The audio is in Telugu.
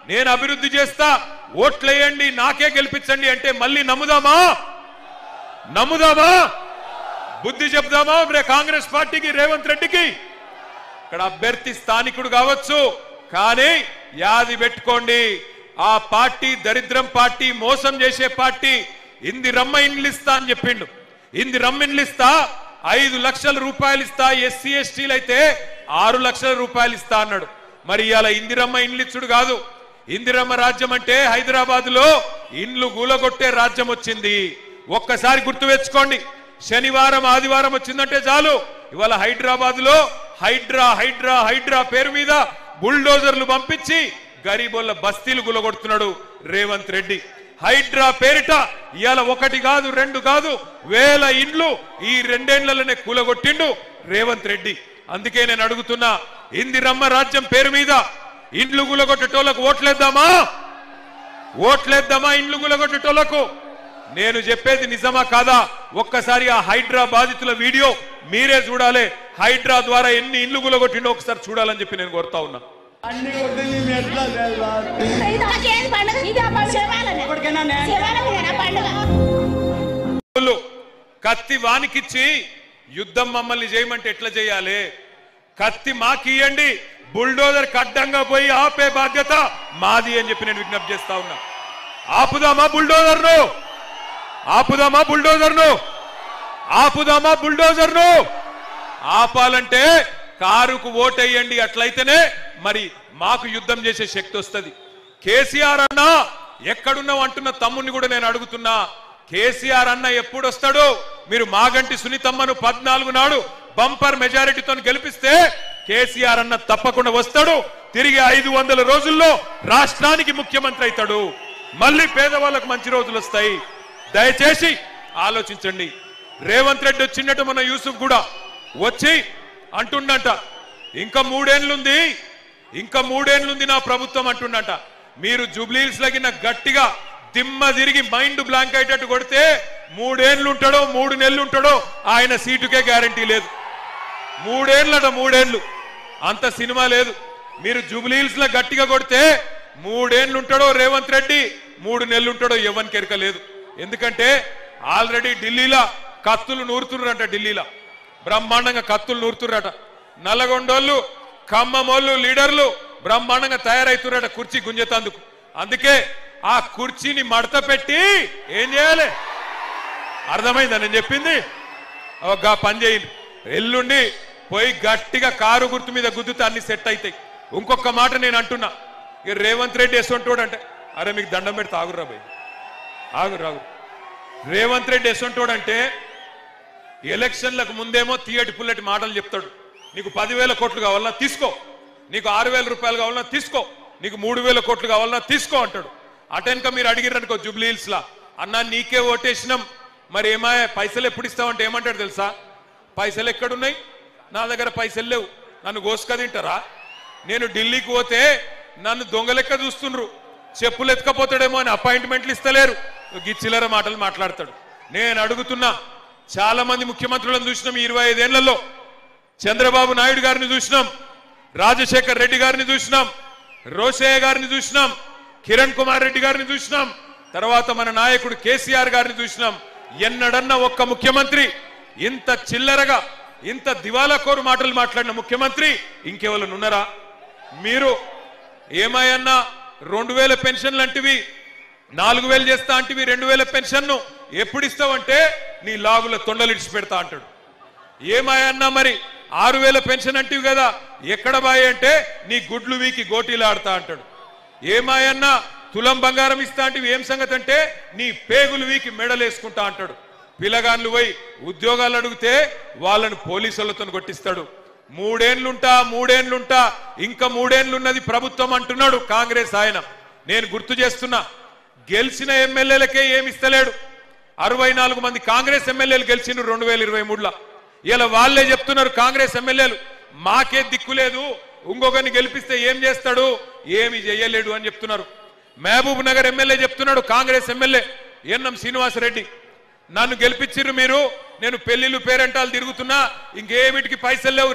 నేను అభివృద్ధి చేస్తా ఓట్లేయండి నాకే గెలిపించండి అంటే మళ్ళీ నమ్ముదామా బుద్ధి చెప్దామా కాంగ్రెస్ పార్టీకి రేవంత్ రెడ్డికి ఇక్కడ అభ్యర్థి స్థానికుడు కావచ్చు కానీ యాది పెట్టుకోండి ఆ పార్టీ దరిద్రం పార్టీ మోసం చేసే పార్టీ ఇందిరమ్మ ఇండ్లు ఇస్తా అని చెప్పిండు ఇందిరమ్మ ఇండ్లు ఇస్తా 5 లక్షల రూపాయలు ఇస్తా ఎస్సీ ఎస్టీలు అయితే 6 లక్షల రూపాయలు ఇస్తా అన్నాడు మరి ఇవాళ ఇందిరమ్మ ఇండ్లు ఇచ్చుడు కాదు ఇందిరమ్మ రాజ్యం అంటే హైదరాబాద్ లో ఇండ్లు గూలగొట్టే రాజ్యం వచ్చింది ఒక్కసారి గుర్తు తెచ్చుకోండి శనివారం ఆదివారం వచ్చిందంటే చాలు ఇవాళ హైదరాబాద్ లో హైడ్రా పేరు మీద బుల్డోజర్లు పంపించి గరీబోళ్ళ బస్తీలు గులగొడుతున్నాడు రేవంత్ రెడ్డి హైడ్రా పేరిట ఇవాళ 1 కాదు 2 కాదు వేల ఇండ్లు ఈ 2 ఏళ్లలోనే కూలగొట్టిండు రేవంత్ రెడ్డి అందుకే నేను అడుగుతున్నా ఇందిరమ్మ రాజ్యం పేరు మీద ఇండ్లు గులగొట్టేటోళ్లకు ఓట్లేద్దామా ఇండ్లు గులగొట్టేటోళ్లకు నేను చెప్పేది నిజమా కాదా ఒక్కసారి ఆ హైడ్రా బాధితుల వీడియో మీరే చూడాలి హైడ్రా ద్వారా ఎన్ని ఇండ్లు గులగొట్టిండో ఒకసారి చూడాలని చెప్పి నేను కోరుతా ఉన్నా కత్తి వానికిచ్చి యుద్ధం మమ్మల్ని చేయమంటే ఎట్లా చేయాలి కత్తి మాకియండి బుల్డోజర్ అడ్డంగా పోయి ఆపే బాధ్యత మాది అని చెప్పి నేను విజ్ఞప్తి చేస్తా ఉన్నా ఆపుదామా బుల్డోజర్ను ఆపాలంటే కారుకు ఓటేయండి అట్లయితేనే మరి మాకు యుద్ధం చేసే శక్తి వస్తుంది కేసీఆర్ అన్న ఎక్కడున్నావు అంటున్న తమ్ముని కూడా నేను అడుగుతున్నా కేసీఆర్ అన్న ఎప్పుడు వస్తాడు మీరు మాగంటి సునీతమ్మను 14 నాడు బంపర్ మెజారిటీతో గెలిపిస్తే కేసీఆర్ అన్న తప్పకుండా వస్తాడు తిరిగి 500 రోజుల్లో రాష్ట్రానికి ముఖ్యమంత్రి అవుతాడు మళ్ళీ పేదవాళ్ళకు మంచి రోజులు వస్తాయి దయచేసి ఆలోచించండి రేవంత్ రెడ్డి వచ్చినట్టు మన యూసుఫ్ కూడా వచ్చి అంటుండంట ఇంకా 3 ఏళ్లుంది నా ప్రభుత్వం అంటుండంట మీరు జూబ్లీహిల్స్ లగిన గట్టిగా దిమ్మ తిరిగి మైండ్ బ్లాంక్ అయ్యేటట్టు కొడితే 3 ఏళ్ళు ఉంటాడో 3 నెలలు ఉంటాడో ఆయన సీటుకే గ్యారంటీ లేదు 3 ఏళ్ళు అంత సినిమా లేదు మీరు జూబ్లీహిల్స్ లో గట్టిగా కొడితే 3 ఏళ్ళు ఉంటాడో రేవంత్ రెడ్డి 3 నెలలు ఉంటాడో ఎవరికి ఎరక లేదు ఎందుకంటే ఆల్రెడీ ఢిల్లీలో కత్తులు నూరుతున్నారంట ఢిల్లీలో బ్రహ్మాండంగా కత్తులు నూరుతున్నారట నల్లగొండోళ్ళు ఖమ్మమోళ్ళు లీడర్లు బ్రహ్మాండంగా తయారైతున్నారట కుర్చీ గుంజేతందుకు అందుకే ఆ కుర్చీని మడత పెట్టి ఏం చేయాలి అర్థమైందా నేను చెప్పింది ఒక పని చేయండి ఎల్లుండి పోయి గట్టిగా కారు గుర్తు మీద గుద్దుతే అన్ని సెట్ అవుతాయి ఇంకొక మాట నేను అంటున్నా ఇక రేవంత్ రెడ్డి ఎసొంటోడు అంటే అరే మీకు దండం పెడితే ఆగుర్రా భయ్ ఆగురు రేవంత్ రెడ్డి ఎసొంటోడు అంటే ఎలక్షన్లకు ముందేమో తీయటి పుల్లటి మాటలు చెప్తాడు నీకు 10,000 కోట్లు కావాలన్నా తీసుకో నీకు 6,000 రూపాయలు కావాలన్నా తీసుకో నీకు 3,000 కోట్లు కావాలన్నా తీసుకో అంటాడు అటెన్క మీరు అడిగిరనుకో జూబ్లీహిల్స్ లా అన్నా నీకే ఓటేసినాం మరి ఏమాయ పైసలు ఎప్పుడు ఇస్తావంటే ఏమంటాడు తెలుసా పైసలు ఎక్కడున్నాయి నా దగ్గర పైసలు లేవు నన్ను గోసుక తింటారా నేను ఢిల్లీకి పోతే నన్ను దొంగలెక్క చూస్తుండ్రు చెప్పులు ఎత్తుకపోతాడేమో అని అపాయింట్మెంట్లు ఇస్తలేరు గిచ్చిలర మాటలు మాట్లాడతాడు నేను అడుగుతున్నా చాలా మంది ముఖ్యమంత్రులను చూసినాం 25 ఏళ్లలో చంద్రబాబు నాయుడు గారిని చూసినాం రాజశేఖర్ రెడ్డి గారిని చూసినాం రోషయ్య గారిని చూసినాం కిరణ్ కుమార్ రెడ్డి గారిని చూసినాం తర్వాత మన నాయకుడు కేసీఆర్ గారిని చూసినాం ఎన్నడన్నా ఒక్క ముఖ్యమంత్రి ఇంత చిల్లరగా ఇంత దివాలాకోరు మాటలు మాట్లాడిన ముఖ్యమంత్రి ఇంకెవరు ఉన్నారా మీరు ఏమయ్యన్నా 2,000 పెన్షన్లు అంటివి 4,000 చేస్తా అంటివి 2,000 పెన్షన్ను ఎప్పుడు ఇస్తావంటే నీ లాగుల తొండలు ఇడిచి పెడతా అంటాడు ఏమయ్యన్నా మరి 6,000 పెన్షన్ అంటివి కదా ఎక్కడ బాయ్ అంటే నీ గుడ్లు వీకి గోటీలు ఆడతా అంటాడు ఏమాయన్నా తులం బంగారం ఇస్తా అంటే ఏం సంగతి అంటే నీ పేగులు వీకి మెడలేసుకుంటా అంటాడు పిల్లగాళ్ళు పోయి ఉద్యోగాలు అడిగితే వాళ్ళను పోలీసులతో కొట్టిస్తాడు 3 ఏళ్లుంటా ఇంకా 3 ఏళ్లున్నది ప్రభుత్వం అంటున్నాడు కాంగ్రెస్ ఆయన నేను గుర్తు చేస్తున్నా గెలిచిన ఎమ్మెల్యేలకే ఏమిస్తలేడు 64 మంది కాంగ్రెస్ ఎమ్మెల్యేలు గెలిచినారు 2023లో ఇలా వాళ్ళే చెప్తున్నారు కాంగ్రెస్ ఎమ్మెల్యేలు మాకే దిక్కు లేదు ఇంకొకరిని గెలిపిస్తే ఏం చేస్తాడు ఏమి చేయలేడు అని చెప్తున్నారు మహబూబ్ నగర్ ఎమ్మెల్యే చెప్తున్నాడు కాంగ్రెస్ ఎమ్మెల్యే ఎన్ఎం శ్రీనివాసరెడ్డి నన్ను గెలిపించిర్రు మీరు నేను పెళ్లిళ్ళు పేరెంటాలు తిరుగుతున్నా ఇంకేమిటికి పైసలు లేవు